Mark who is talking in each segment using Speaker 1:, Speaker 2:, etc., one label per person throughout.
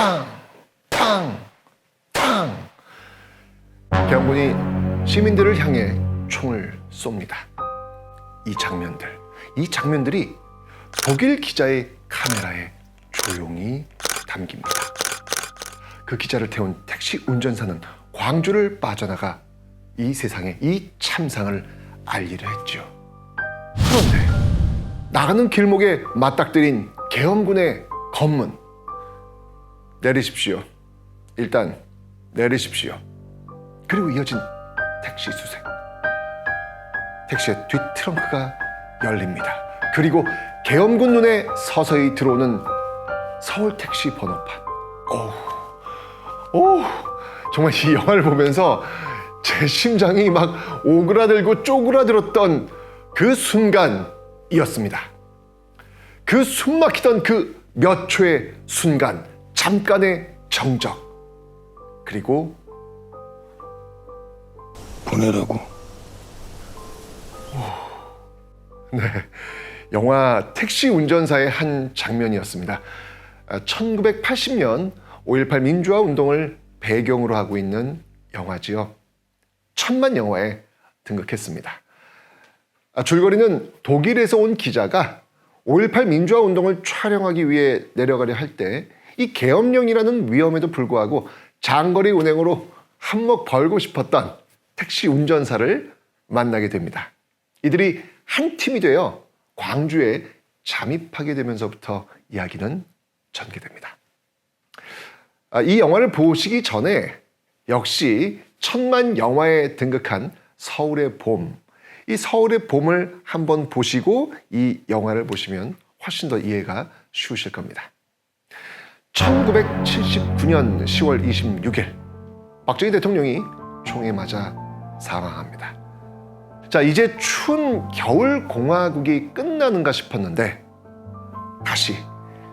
Speaker 1: 탕! 탕! 탕! 계엄군이 시민들을 향해 총을 쏩니다. 이 장면들이 독일 기자의 카메라에 조용히 담깁니다. 그 기자를 태운 택시 운전사는 광주를 빠져나가 이 세상에 이 참상을 알리려 했죠. 그런데 나가는 길목에 맞닥뜨린 계엄군의 검문. 내리십시오. 일단 내리십시오. 그리고 이어진 택시 수색. 택시의 뒷 트렁크가 열립니다. 그리고 계엄군 눈에 서서히 들어오는 서울 택시 번호판. 정말 이 영화를 보면서 제 심장이 막 오그라들고 쪼그라들었던 그 순간이었습니다. 그 숨막히던 그 몇 초의 순간, 잠깐의 정적. 그리고
Speaker 2: 보내라고.
Speaker 1: 네, 영화 택시 운전사의 한 장면이었습니다. 1980년 5.18 민주화 운동을 배경으로 하고 있는 영화지요. 천만 영화에 등극했습니다. 줄거리는 독일에서 온 기자가 5.18 민주화 운동을 촬영하기 위해 내려가려 할 때 이 계엄령이라는 위험에도 불구하고 장거리 운행으로 한몫 벌고 싶었던 택시 운전사를 만나게 됩니다. 이들이 한 팀이 되어 광주에 잠입하게 되면서부터 이야기는 전개됩니다. 이 영화를 보시기 전에 역시 천만 영화에 등극한 서울의 봄, 이 서울의 봄을 한번 보시고 이 영화를 보시면 훨씬 더 이해가 쉬우실 겁니다. 1979년 10월 26일 박정희 대통령이 총에 맞아 사망합니다. 자, 이제 추운 겨울 공화국이 끝나는가 싶었는데 다시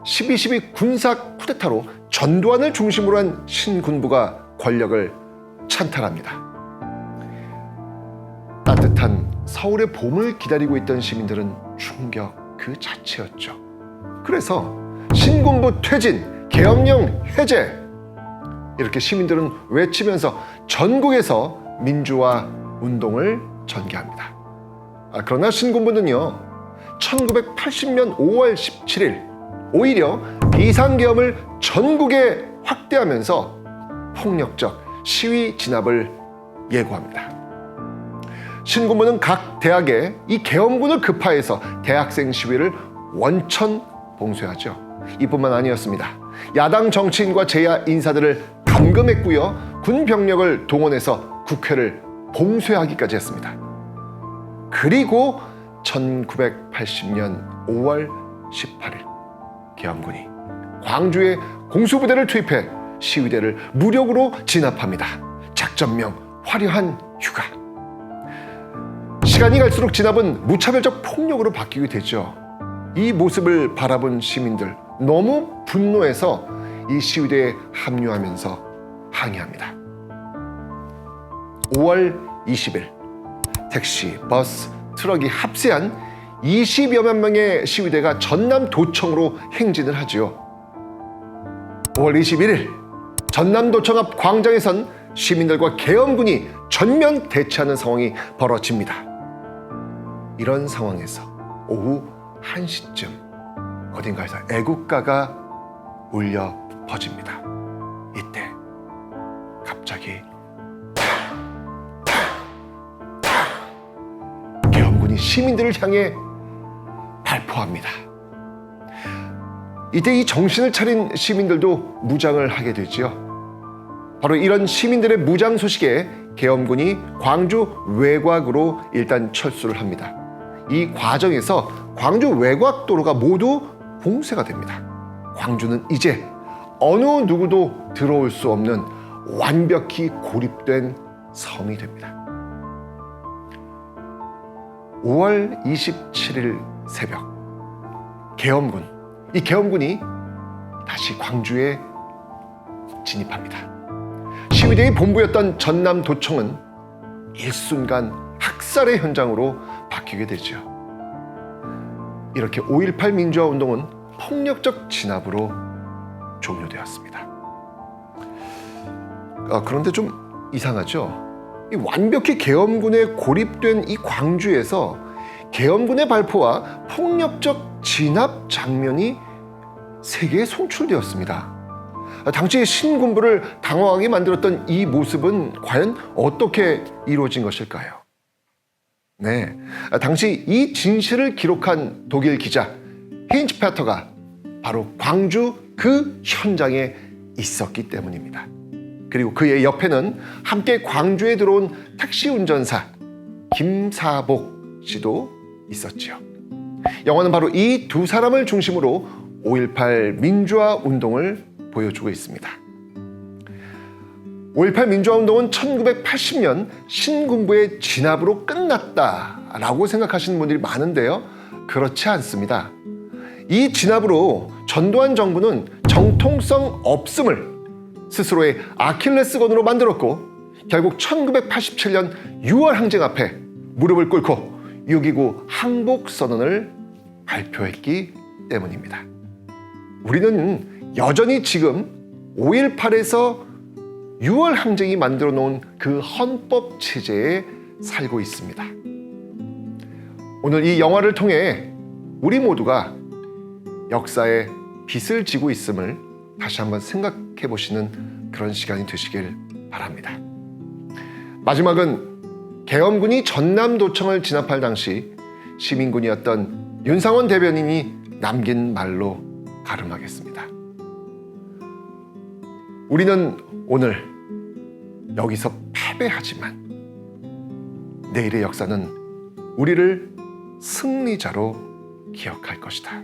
Speaker 1: 12.12 군사 쿠데타로 전두환을 중심으로 한 신군부가 권력을 찬탈합니다. 따뜻한 서울의 봄을 기다리고 있던 시민들은 충격 그 자체였죠. 그래서 신군부 퇴진, 계엄령 해제, 이렇게 시민들은 외치면서 전국에서 민주화 운동을 전개합니다. 그러나 신군부는요, 1980년 5월 17일 오히려 비상계엄을 전국에 확대하면서 폭력적 시위 진압을 예고합니다. 신군부는 각 대학에 이 계엄군을 급파해서 대학생 시위를 원천 봉쇄하죠. 이뿐만 아니었습니다. 야당 정치인과 제야 인사들을 감금했고요, 군 병력을 동원해서 국회를 봉쇄하기까지 했습니다. 그리고 1980년 5월 18일 계엄군이 광주에 공수부대를 투입해 시위대를 무력으로 진압합니다. 작전명 화려한 휴가. 시간이 갈수록 진압은 무차별적 폭력으로 바뀌게 되죠. 이 모습을 바라본 시민들 너무 분노해서 이 시위대에 합류하면서 항의합니다. 5월 20일 택시, 버스, 트럭이 합세한 20여만 명의 시위대가 전남도청으로 행진을 하지요. 5월 21일 전남도청 앞 광장에선 시민들과 계엄군이 전면 대치하는 상황이 벌어집니다. 이런 상황에서 오후 1시쯤 어딘가에서 애국가가 울려 퍼집니다. 이때 갑자기 계엄군이 시민들을 향해 발포합니다. 이때 이 정신을 차린 시민들도 무장을 하게 되죠. 바로 이런 시민들의 무장 소식에 계엄군이 광주 외곽으로 일단 철수를 합니다. 이 과정에서 광주 외곽도로가 모두 봉쇄가 됩니다. 광주는 이제 어느 누구도 들어올 수 없는 완벽히 고립된 섬이 됩니다. 5월 27일 새벽 이 계엄군이 다시 광주에 진입합니다. 시위대의 본부였던 전남도청은 일순간 학살의 현장으로 바뀌게 되죠. 이렇게 5.18 민주화 운동은 폭력적 진압으로 종료되었습니다. 그런데 좀 이상하죠? 이 완벽히 계엄군에 고립된 이 광주에서 계엄군의 발포와 폭력적 진압 장면이 세계에 송출되었습니다. 당시 신군부를 당황하게 만들었던 이 모습은 과연 어떻게 이루어진 것일까요? 네, 당시 이 진실을 기록한 독일 기자 헤인츠 페터가 바로 광주 그 현장에 있었기 때문입니다. 그리고 그의 옆에는 함께 광주에 들어온 택시 운전사 김사복 씨도 있었지요. 영화는 바로 이 두 사람을 중심으로 5.18 민주화 운동을 보여주고 있습니다. 5.18 민주화 운동은 1980년 신군부의 진압으로 끝났다라고 생각하시는 분들이 많은데요. 그렇지 않습니다. 이 진압으로 전두환 정부는 정통성 없음을 스스로의 아킬레스건으로 만들었고 결국 1987년 6월 항쟁 앞에 무릎을 꿇고 6.29 항복선언을 발표했기 때문입니다. 우리는 여전히 지금 5.18에서 6월 항쟁이 만들어 놓은 그 헌법 체제에 살고 있습니다. 오늘 이 영화를 통해 우리 모두가 역사에 빚을 지고 있음을 다시 한번 생각해 보시는 그런 시간이 되시길 바랍니다. 마지막은 계엄군이 전남도청을 진압할 당시 시민군이었던 윤상원 대변인이 남긴 말로 가름하겠습니다. 우리는 오늘 여기서 패배하지만 내일의 역사는 우리를 승리자로 기억할 것이다.